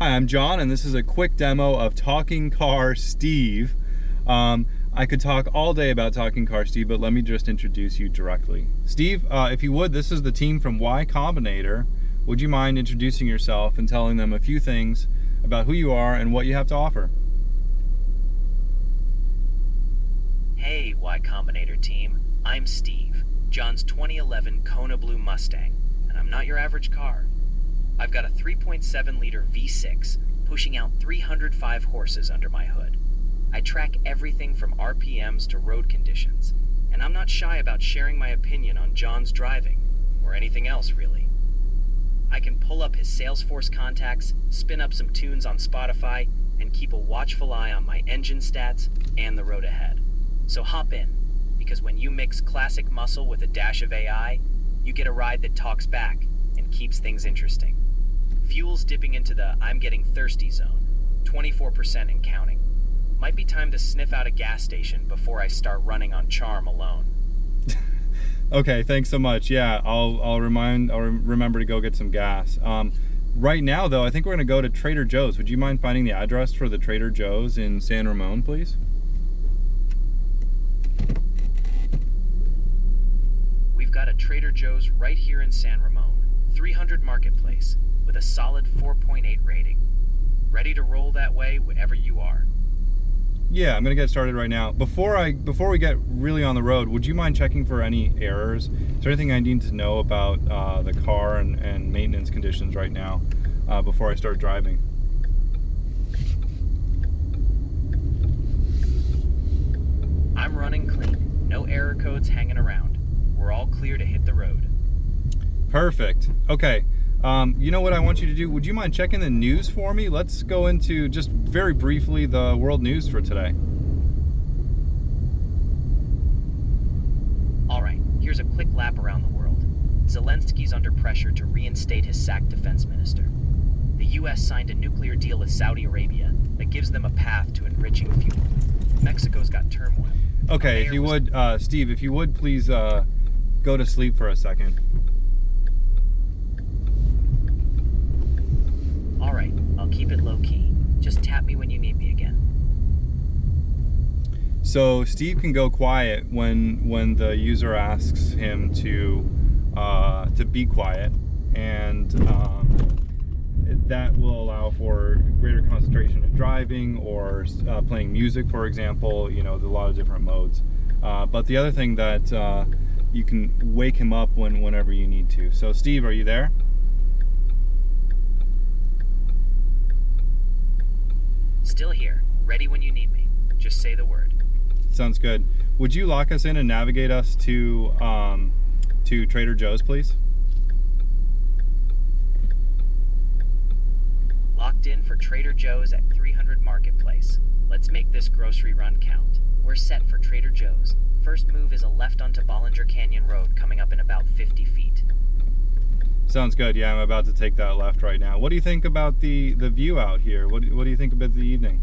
Hi, I'm John, and this is a quick demo of Talking Car Steve. I could talk all day about Talking Car Steve, but let me just introduce you directly. Steve, if you would, this is the team from Y Combinator. Would you mind introducing yourself and telling them a few things about who you are and what you have to offer? Hey, Y Combinator team. I'm Steve, John's 2011 Kona Blue Mustang, and I'm not your average car. I've got a 3.7-liter V6 pushing out 305 horses under my hood. I track everything from RPMs to road conditions, and I'm not shy about sharing my opinion on John's driving, or anything else really. I can pull up his Salesforce contacts, spin up some tunes on Spotify, and keep a watchful eye on my engine stats and the road ahead. So hop in, because when you mix classic muscle with a dash of AI, you get a ride that talks back and keeps things interesting. Fuel's dipping into the I'm getting thirsty zone, 24% and counting. Might be time to sniff out a gas station before I start running on charm alone. Okay, thanks so much. Yeah, I'll remember to go get some gas. Right now, though, I think we're gonna go to Trader Joe's. Would you mind finding the address for the Trader Joe's in San Ramon, please? We've got a Trader Joe's right here in San Ramon, 300 Marketplace, with a solid 4.8 rating. Ready to roll that way whenever you are. Yeah, I'm gonna get started right now. Before we get really on the road, would you mind checking for any errors? Is there anything I need to know about the car and maintenance conditions right now before I start driving? I'm running clean. No error codes hanging around. We're all clear to hit the road. Perfect. Okay. You know what I want you to do? Would you mind checking the news for me? Let's go into just very briefly the world news for today. All right, here's a quick lap around the world. Zelensky's under pressure to reinstate his sacked defense minister. The U.S. signed a nuclear deal with Saudi Arabia that gives them a path to enriching fuel. Mexico's got turmoil. Okay, if you would, Steve, if you would please go to sleep for a second. All right, I'll keep it low-key. Just tap me when you need me again. So Steve can go quiet when the user asks him to be quiet, and that will allow for greater concentration in driving or playing music, for example. You know, there's a lot of different modes. But the other thing that you can wake him up whenever you need to. So Steve, are you there? Still here, ready when you need me. Just say the word. Sounds good. Would you lock us in and navigate us to Trader Joe's, please? Locked in for Trader Joe's at 300 Marketplace. Let's make this grocery run count. We're set for Trader Joe's. First move is a left onto Bollinger Canyon Road coming up in about 50 feet. Sounds good. Yeah, I'm about to take that left right now. What do you think about the view out here? What do you think about the evening?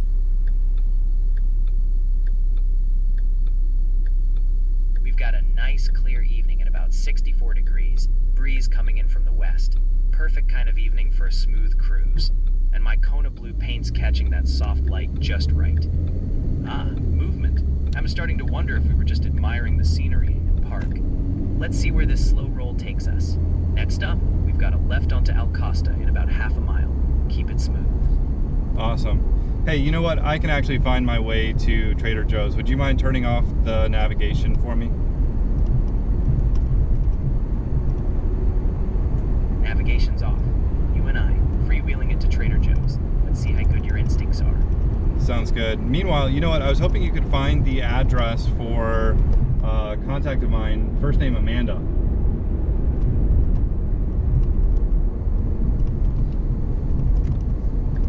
We've got a nice clear evening at about 64 degrees, breeze coming in from the west. Perfect kind of evening for a smooth cruise. And my Kona Blue paint's catching that soft light just right. Ah, movement. I'm starting to wonder if we were just admiring the scenery and park. Let's see where this slow roll takes us. Next up, we've got a left onto Al Costa in about half a mile. Keep it smooth. Awesome. Hey, you know what? I can actually find my way to Trader Joe's. Would you mind turning off the navigation for me? Navigation's off. You and I, freewheeling it to Trader Joe's. Let's see how good your instincts are. Sounds good. Meanwhile, you know what? I was hoping you could find the address for a contact of mine, first name Amanda.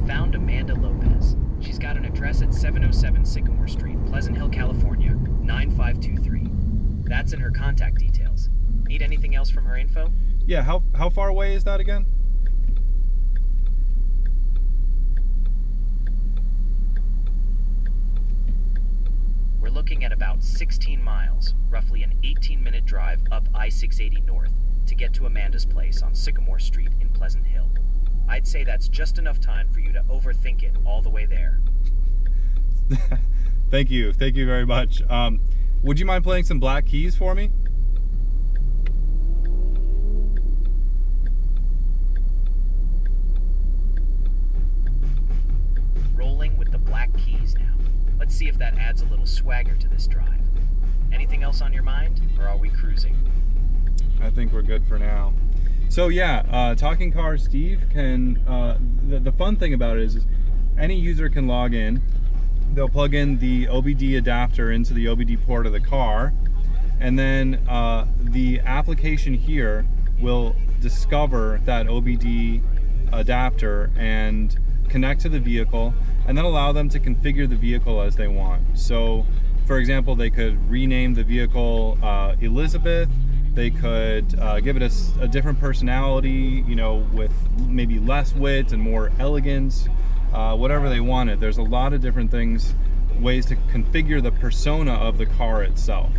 Found Amanda Lopez. She's got an address at 707 Sycamore Street, Pleasant Hill, California, 9523. That's in her contact details. Need anything else from her info? Yeah, how far away is that again? We're looking at about 16 miles, roughly an 18-minute drive up I-680 north to get to Amanda's place on Sycamore Street in Pleasant Hill. I'd say that's just enough time for you to overthink it all the way there. Thank you very much. Would you mind playing some Black Keys for me? Rolling with the Black Keys now. Let's see if that adds a little swagger to this drive. Anything else on your mind, or are we cruising? I think we're good for now. So yeah, Talking Car Steve can, the fun thing about it is any user can log in. They'll plug in the OBD adapter into the OBD port of the car, and then the application here will discover that OBD adapter and connect to the vehicle, and then allow them to configure the vehicle as they want. So for example, they could rename the vehicle Elizabeth. They could give it a different personality, you know, with maybe less wit and more elegance, whatever they wanted. There's a lot of different things, ways to configure the persona of the car itself.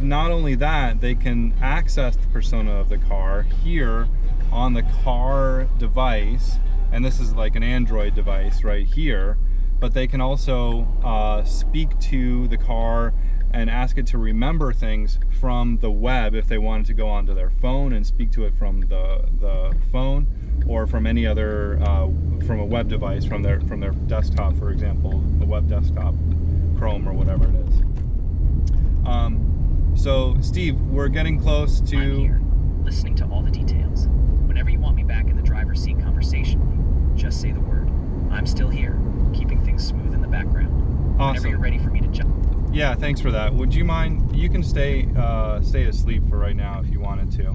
Not only that, they can access the persona of the car here on the car device, and this is like an Android device right here, but they can also speak to the car and ask it to remember things from the web if they wanted to go onto their phone and speak to it from the phone, or from any other from a web device, from their desktop, for example, the web desktop, Chrome or whatever it is. So Steve, we're getting close to. I'm here, listening to all the details. Whenever you want me back in the driver's seat conversation, just say the word. I'm still here, keeping things smooth in the background. Awesome. Whenever you're ready for me to jump. Yeah, thanks for that. Would you mind? You can stay asleep for right now if you wanted to.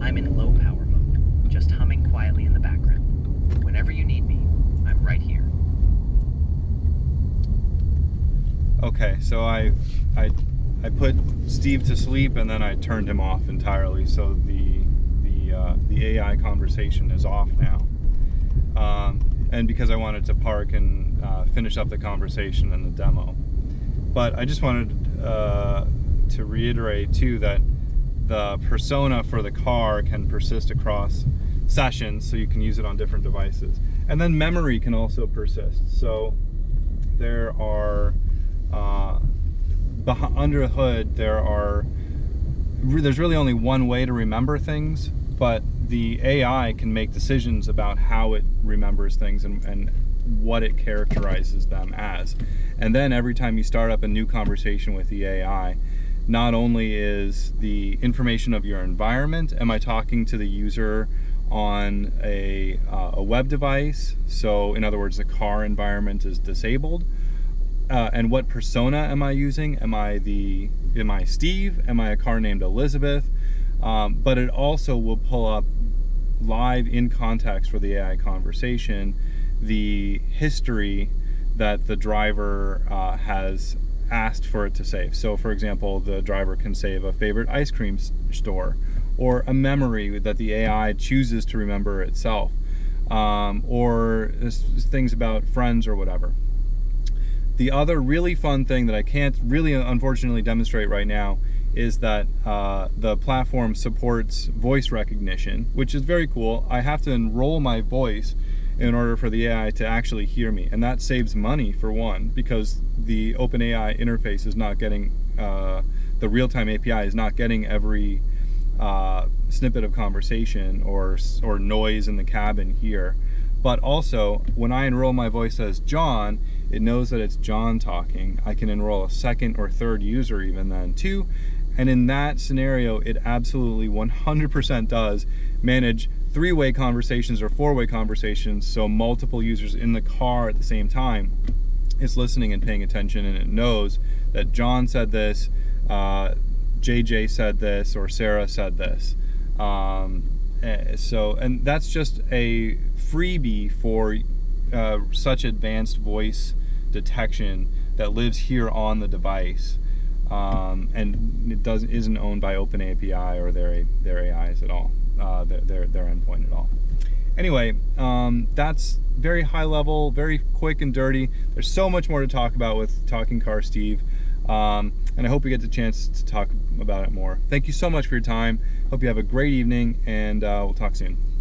I'm in low power mode, just humming quietly in the background. Whenever you need me, I'm right here. Okay, so I put Steve to sleep and then I turned him off entirely, so the AI conversation is off now. And because I wanted to park and finish up the conversation and the demo. But I just wanted to reiterate too that the persona for the car can persist across sessions, so you can use it on different devices. And then memory can also persist. So there are, under the hood, there's really only one way to remember things, but the AI can make decisions about how it remembers things and what it characterizes them as. And then every time you start up a new conversation with the AI, not only is the information of your environment, am I talking to the user on a web device? So in other words, the car environment is disabled. And what persona am I using? Am I Steve? Am I a car named Elizabeth? But it also will pull up live in context for the AI conversation the history that the driver has asked for it to save. So for example, the driver can save a favorite ice cream store, or a memory that the AI chooses to remember itself, or things about friends or whatever. The other really fun thing that I can't really unfortunately demonstrate right now is that the platform supports voice recognition, which is very cool. I have to enroll my voice in order for the AI to actually hear me, and that saves money for one, because the OpenAI interface is not getting, the real-time API is not getting every snippet of conversation or noise in the cabin here. But also, when I enroll my voice as John, it knows that it's John talking. I can enroll a second or third user even then too. And in that scenario, it absolutely 100% does manage three-way conversations or four-way conversations, so multiple users in the car at the same time is listening and paying attention, and it knows that John said this, JJ said this, or Sarah said this. And that's just a freebie for such advanced voice detection that lives here on the device, and it isn't owned by OpenAPI or their AIs at all, their endpoint at all. Anyway, that's very high level, very quick and dirty. There's so much more to talk about with Talking Car Steve. And I hope we get the chance to talk about it more. Thank you so much for your time. Hope you have a great evening, and we'll talk soon.